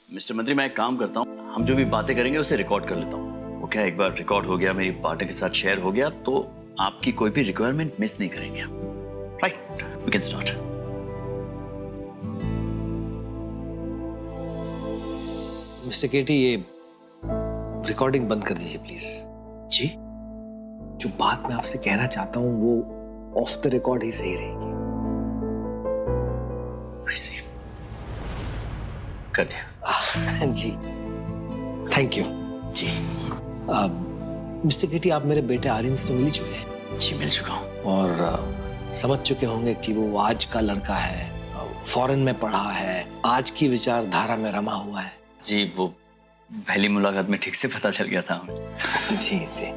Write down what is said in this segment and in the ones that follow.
Mister मंत्री, मैं एक काम करता हूँ, हम जो भी बातें करेंगे उसे रिकॉर्ड कर लेता हूँ। वो क्या, एक बार रिकॉर्ड हो गया, मेरी पार्टनर के साथ शेयर हो गया, तो आपकी कोई भी रिक्वायरमेंट मिस नहीं करेंगे हम। Right, we can start. Mister KT, ये रिकॉर्डिंग बंद कर दीजिए प्लीज। जी? जो बात मैं आपसे कहना चाहता हूं वो ऑफ द रिकॉर्ड ही सही रहेगी। I see। कर दिया। जी, थैंक यू। जी। मिस्टर केटी, आप मेरे बेटे आर्यन से तो मिल ही चुके हैं। जी, मिल चुका हूँ। और समझ चुके होंगे कि वो आज का लड़का है, फॉरेन में पढ़ा है, आज की विचारधारा में रमा हुआ है। जी, वो पहली मुलाकात में ठीक से पता चल गया था हमें। जी जी।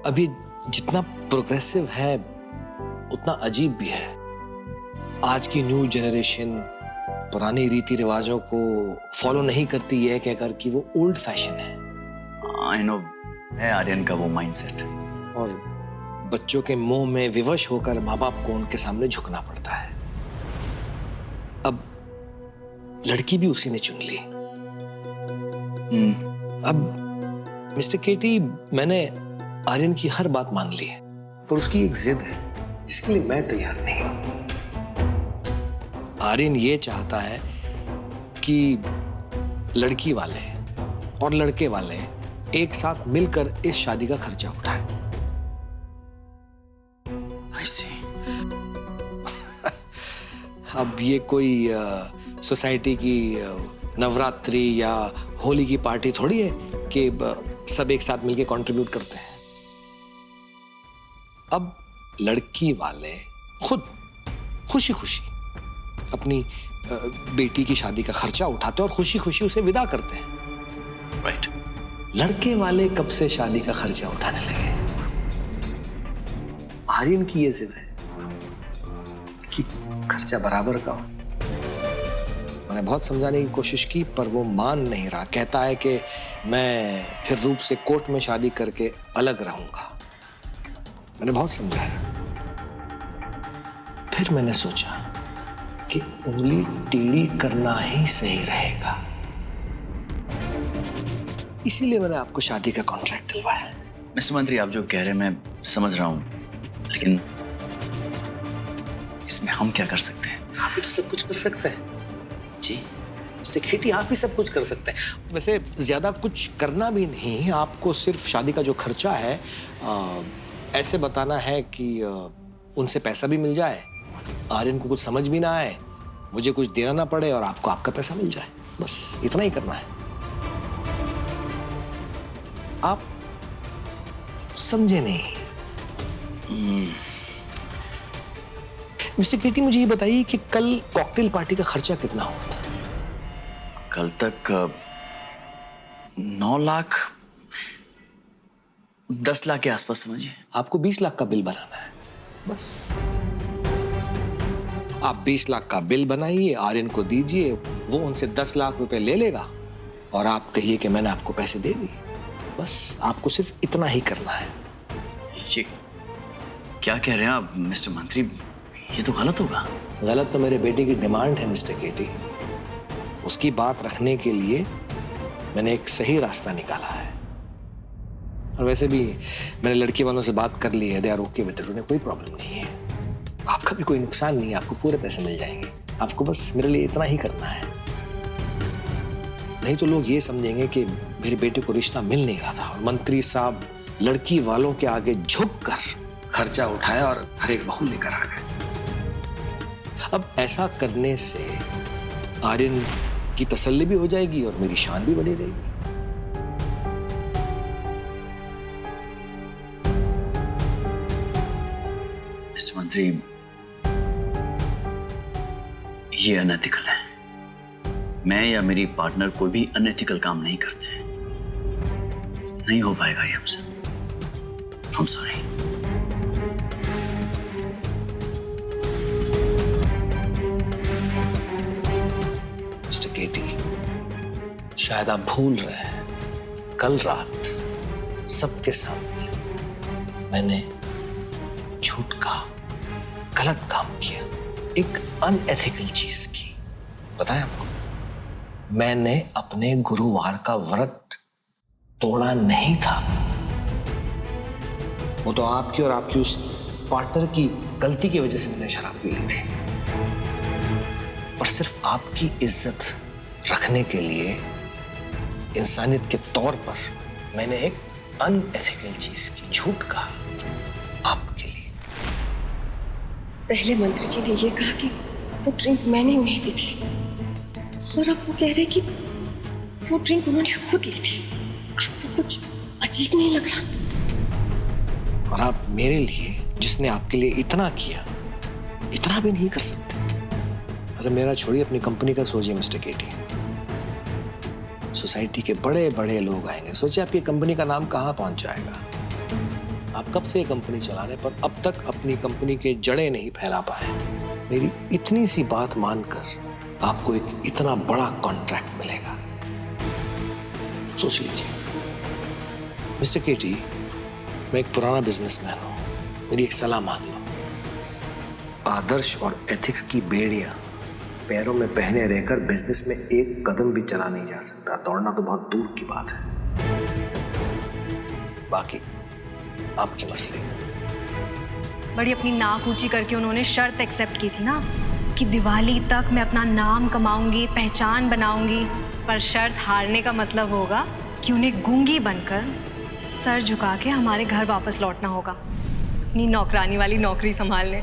अभी जितना प्रोग्रेसिव है उतना अजीब भी है। आज की न्यू जनरेशन पुरानी रीति रिवाजों को फॉलो नहीं करती, यह कहकर कि वो ओल्ड फैशन है। आई नो, है आर्यन का वो माइंडसेट। और बच्चों के मोह में विवश होकर माँ बाप को उनके सामने झुकना पड़ता है। अब लड़की भी उसी ने चुन ली। अब मिस्टर केटी, मैंने आर्यन की हर बात मान ली है, पर उसकी एक जिद है जिसके लिए मैं तैयार नहीं हूं। आर्यन ये चाहता है कि लड़की वाले और लड़के वाले एक साथ मिलकर इस शादी का खर्चा उठाएं। I see। अब ये कोई सोसाइटी की नवरात्रि या होली की पार्टी थोड़ी है कि सब एक साथ मिलके कंट्रीब्यूट करते हैं। अब लड़की वाले खुद खुशी खुशी अपनी बेटी की शादी का खर्चा उठाते हैं और खुशी खुशी उसे विदा करते हैं। राइट। लड़के वाले कब से शादी का खर्चा उठाने लगे? आर्यन की ये जिद है कि खर्चा बराबर का हो। मैंने बहुत समझाने की कोशिश की, पर वो मान नहीं रहा। कहता है कि मैं फिर रूप से कोर्ट में शादी करके अलग रहूंगा। मैंने बहुत समझाया, फिर मैंने सोचा कि उंगली टेढ़ी करना ही सही रहेगा, इसीलिए मैंने आपको शादी का कॉन्ट्रैक्ट दिलवाया। मिस्टर मंत्री, आप जो कह रहे हैं मैं समझ रहा हूं, लेकिन इसमें हम क्या कर सकते हैं? आप ही तो सब कुछ कर सकते हैं। जी मिस्टर केटी, आप ही सब कुछ कर सकते हैं। वैसे ज्यादा कुछ करना भी नहीं, आपको सिर्फ शादी का जो खर्चा है ऐसे बताना है कि उनसे पैसा भी मिल जाए, आर्यन को कुछ समझ भी ना आए, मुझे कुछ देना ना पड़े और आपको आपका पैसा मिल जाए। बस इतना ही करना है। आप समझे नहीं। मिस्टर केटी, मुझे ये बताइए कि कल कॉकटेल पार्टी का खर्चा कितना हुआ था? कल तक 9 लाख 10 लाख के आसपास समझिए। आपको 20 लाख का बिल बनाना है। बस आप 20 लाख का बिल बनाइए, आर्यन को दीजिए, वो उनसे 10 लाख रुपए ले लेगा और आप कहिए कि मैंने आपको पैसे दे दिए। बस आपको सिर्फ इतना ही करना है। ये क्या कह रहे हैं आप मिस्टर मंत्री? ये तो गलत होगा। गलत तो मेरे बेटे की डिमांड है मिस्टर केटी। उसकी बात रखने के लिए मैंने एक सही रास्ता निकाला है। और वैसे भी मैंने लड़की वालों से बात कर ली है, they are okay with it, उन्हें कोई प्रॉब्लम नहीं है। आपका भी कोई नुकसान नहीं है, आपको पूरे पैसे मिल जाएंगे। आपको बस मेरे लिए इतना ही करना है। नहीं तो लोग ये समझेंगे कि मेरे बेटे को रिश्ता मिल नहीं रहा था और मंत्री साहब लड़की वालों के आगे झुककर खर्चा उठाया और हर एक बहू लेकर आ गए। अब ऐसा करने से आर्यन की तसल्ली भी हो जाएगी और मेरी शान भी बनी रहेगी। मिस्टर मंत्री, ये अनएथिकल है। मैं या मेरी पार्टनर कोई भी अनएथिकल काम नहीं करते हैं। नहीं हो पाएगा ये हमसे। I'm sorry। मिस्टर केटी, शायद आप भूल रहे हैं, कल रात सबके सामने मैंने झूठ कहा, गलत काम किया, एक अनएथिकल चीज की। बताया आपको? मैंने अपने गुरुवार का व्रत तोड़ा नहीं था। वो तो आपकी और आपकी उस पार्टनर की गलती की वजह से मैंने शराब पी ली थी। पर सिर्फ आपकी इज्जत रखने के लिए, इंसानियत के तौर पर मैंने एक अनएथिकल चीज की, झूठ कहा आपके लिए। पहले मंत्री जी ने ये कहा कि वो ड्रिंक मैंने उन्हें दी थी, और अब वो कह रहे कि वो ड्रिंक उन्होंने खुद ली थी। आपको कुछ अजीब नहीं लग रहा? और आप मेरे लिए, जिसने आपके लिए इतना किया, इतना भी नहीं कर सकते? अरे मेरा छोड़िए, अपनी कंपनी का सोचिए मिस्टर केटी। सोसाइटी के बड़े बड़े लोग आएंगे, सोचिए आपकी कंपनी का नाम कहां पहुंच जाएगा। आप कब से ये कंपनी चला रहे, पर अब तक अपनी कंपनी के जड़ें नहीं फैला पाए। मेरी इतनी सी बात मानकर आपको एक इतना बड़ा कॉन्ट्रैक्ट मिलेगा, सोच लीजिए। मिस्टर केटी, मैं एक पुराना बिजनेसमैन हूं, मेरी एक सलाह मान लो। आदर्श और एथिक्स की बेड़ियां पैरों में पहने रहकर बिजनेस में एक कदम भी चला नहीं जा सकता। दौड़ना तो बहुत दूर की बात है। बाकी आपकी मर्जी। बड़ी अपनी नाक ऊंची करके उन्होंने शर्त एक्सेप्ट की थी ना कि दिवाली तक मैं अपना नाम कमाऊंगी, पहचान बनाऊंगी। पर शर्त हारने का मतलब होगा कि उन्हें गूंगी बनकर सर झुका के हमारे घर वापस लौटना होगा, अपनी नौकरानी वाली नौकरी संभालने।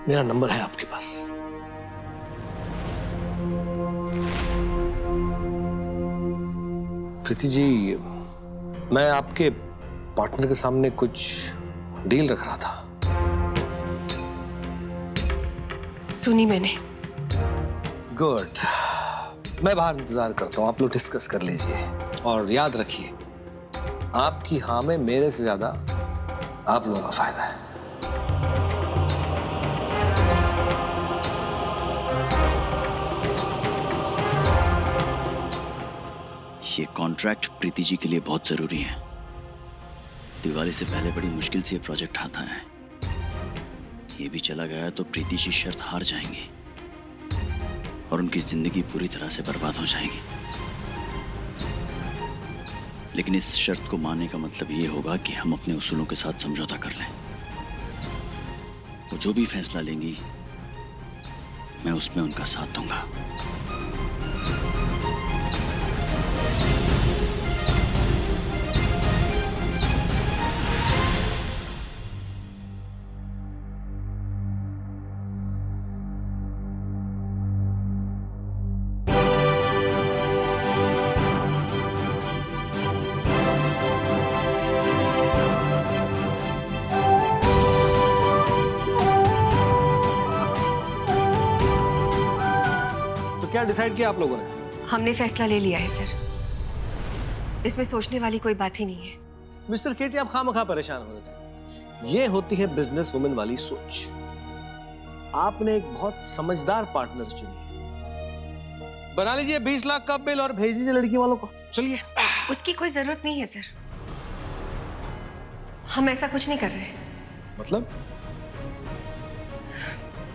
मेरा नंबर है आपके पास। प्रीति जी, मैं आपके पार्टनर के सामने कुछ डील रख रहा था। सुनी मैंने। गुड, मैं बाहर इंतजार करता हूं, आप लोग डिस्कस कर लीजिए। और याद रखिए, आपकी हाँ में मेरे से ज्यादा आप लोगों का फायदा है। ये कॉन्ट्रैक्ट प्रीति जी के लिए बहुत जरूरी है। दिवाली से पहले बड़ी मुश्किल से ये प्रोजेक्ट हाथ आया है। ये भी चला गया तो प्रीति जी शर्त हार जाएंगे और उनकी जिंदगी पूरी तरह से बर्बाद हो जाएगी। लेकिन इस शर्त को मानने का मतलब ये होगा कि हम अपने उसूलों के साथ समझौता कर लें। वो जो भी फैसला लेंगी, मैं उसमें उनका साथ दूंगा। क्या डिसाइड किया आप लोगों ने? हमने फैसला ले लिया है सर, इसमें सोचने वाली कोई बात ही नहीं है। मिस्टर केटी, आप खामखा परेशान हो रहे थे। ये होती है बिजनेस वुमेन वाली सोच। आपने एक बहुत समझदार पार्टनर चुनी है। बना लीजिए 20 लाख का बिल और भेज दीजिए लड़की वालों को। चलिए। उसकी कोई जरूरत नहीं है सर, हम ऐसा कुछ नहीं कर रहे। मतलब?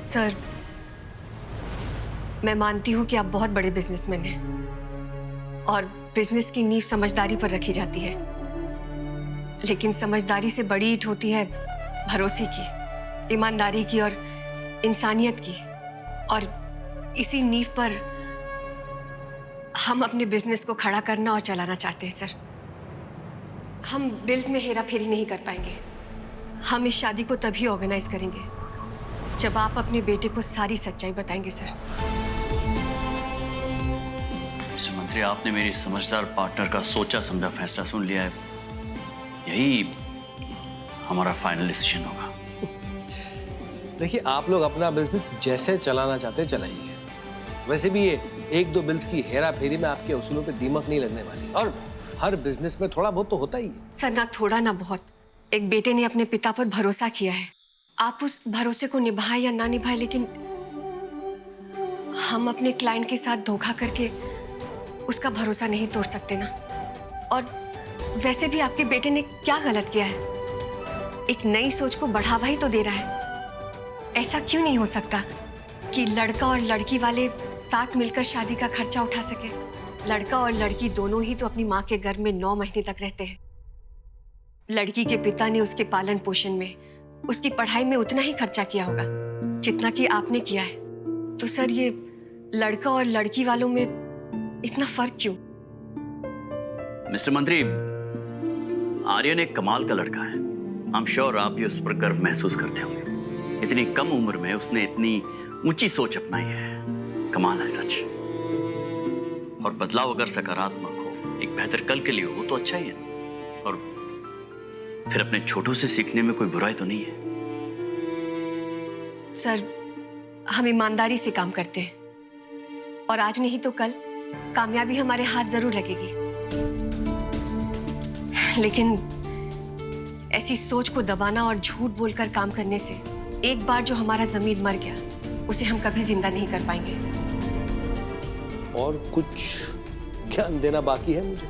सर, मैं मानती हूं कि आप बहुत बड़े बिजनेसमैन हैं और बिजनेस की नींव समझदारी पर रखी जाती है, लेकिन समझदारी से बड़ी ईंट होती है भरोसे की, ईमानदारी की और इंसानियत की। और इसी नींव पर हम अपने बिजनेस को खड़ा करना और चलाना चाहते हैं सर। हम बिल्स में हेरा फेरी नहीं कर पाएंगे। हम इस शादी को तभी ऑर्गेनाइज करेंगे जब आप अपने बेटे को सारी सच्चाई बताएंगे सर। मिस्टर मंत्री, आपने मेरी समझदार पार्टनर का सोचा समझा फैसला सुन लिया है। यही हमारा फाइनल डिसीजन होगा। देखिए, आप लोग अपना बिजनेस जैसे चलाना चाहते चलाइए। वैसे भी ये 1-2 बिल्स की हेरा फेरी में आपके उसूलों पे दीमक नहीं लगने वाली, और हर बिजनेस में थोड़ा बहुत तो होता ही है। सर, ना थोड़ा ना बहुत, एक बेटे ने अपने पिता पर भरोसा किया है। आप उस भरोसे को निभाए या ना निभाए, लेकिन हम अपने क्लाइंट के साथ धोखा करके उसका भरोसा नहीं तोड़ सकते ना। और वैसे भी आपके बेटे ने क्या गलत किया है? एक नई सोच को बढ़ावा ही तो दे रहा है। ऐसा क्यों नहीं हो सकता कि लड़का और लड़की वाले साथ मिलकर शादी का खर्चा उठा सके? लड़का और लड़की दोनों ही तो अपनी माँ के गर्भ में 9 महीने तक रहते हैं। लड़की के पिता ने उसके पालन पोषण में, उसकी पढ़ाई में उतना ही खर्चा किया होगा जितना कि आपने किया है। तो सर, ये लड़का और लड़की वालों में इतना फर्क क्यों? मिस्टर मंत्री, आर्यन एक कमाल का लड़का है। आई एम श्योर आप भी उस पर गर्व महसूस करते होंगे। इतनी कम उम्र में उसने इतनी ऊंची सोच अपनाई है, कमाल है सच। और बदलाव अगर सकारात्मक हो, एक बेहतर कल के लिए हो तो अच्छा ही है। और फिर अपने छोटों से सीखने में कोई बुराई तो नहीं है। सर, हम ईमानदारी से काम करते हैं और आज नहीं तो कल कामयाबी हमारे हाथ जरूर लगेगी। लेकिन ऐसी सोच को दबाना और झूठ बोलकर काम करने से एक बार जो हमारा जमीर मर गया, उसे हम कभी जिंदा नहीं कर पाएंगे। और कुछ ज्ञान देना बाकी है मुझे?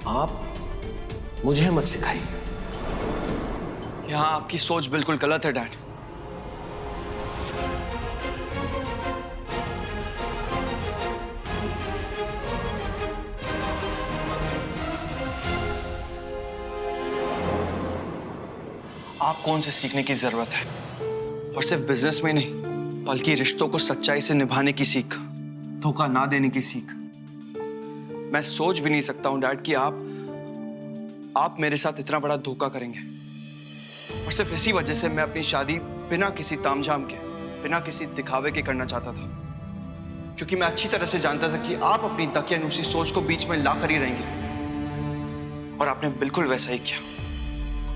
आप मुझे मत सिखाइए। यहाँ आपकी सोच बिल्कुल गलत है डैड। आपको उनसे सीखने की जरूरत है, और सिर्फ बिजनेस में नहीं बल्कि रिश्तों को सच्चाई से निभाने की सीख, धोखा ना देने की सीख। मैं सोच भी नहीं सकता हूं डैड कि आप मेरे साथ इतना बड़ा धोखा करेंगे। और सिर्फ इसी वजह से मैं अपनी शादी बिना किसी तामझाम के, बिना किसी दिखावे के करना चाहता था, क्योंकि मैं अच्छी तरह से जानता था कि आप अपनी दकियानूसी सोच को बीच में लाकर ही रहेंगे। और आपने बिल्कुल वैसा ही किया।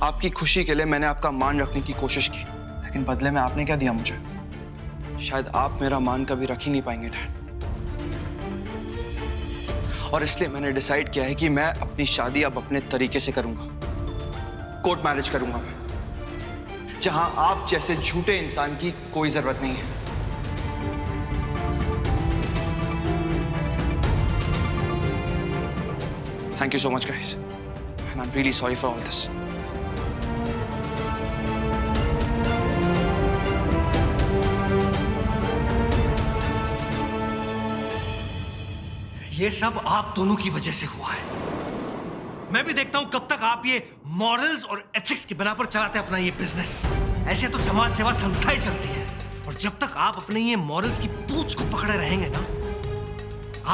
आपकी खुशी के लिए मैंने आपका मान रखने की कोशिश की, लेकिन बदले में आपने क्या दिया मुझे? शायद आप मेरा मान कभी रख ही नहीं पाएंगे डैड। और इसलिए मैंने डिसाइड किया है कि मैं अपनी शादी अब अपने तरीके से करूंगा। कोर्ट मैरिज करूंगा मैं, जहां आप जैसे झूठे इंसान की कोई जरूरत नहीं है। Thank you so much guys, and I am really sorry for all this. ये सब आप दोनों की वजह से हुआ है। मैं भी देखता हूं कब तक आप ये मॉरल्स और एथिक्स की बिना पर चलाते अपना ये बिजनेस। ऐसे तो समाज सेवा संस्थाएं चलती है, और जब तक आप अपने ये मॉरल्स की पूंछ को पकड़े रहेंगे ना,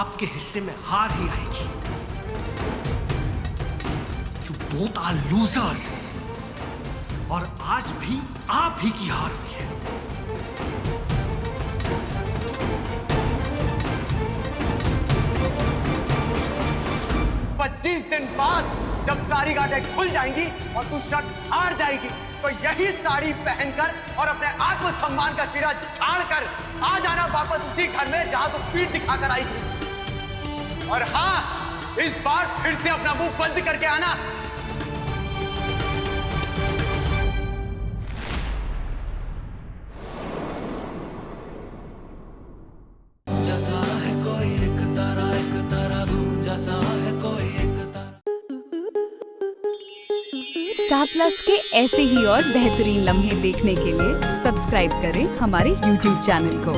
आपके हिस्से में हार ही आएगी। You both are losers, और आज भी आप ही की हार हुई है। 25 दिन बाद जब सारी गांठें खुल जाएंगी और तू शर्त हार जाएगी, तो यही साड़ी पहनकर और अपने आत्मसम्मान का कीड़ा झाड़ कर आ जाना वापस उसी घर में जहां तू पीठ दिखाकर आई थी। और हाँ, इस बार फिर से अपना मुंह बंद करके आना। स्टार प्लस के ऐसे ही और बेहतरीन लम्हे देखने के लिए सब्सक्राइब करें हमारे YouTube चैनल को।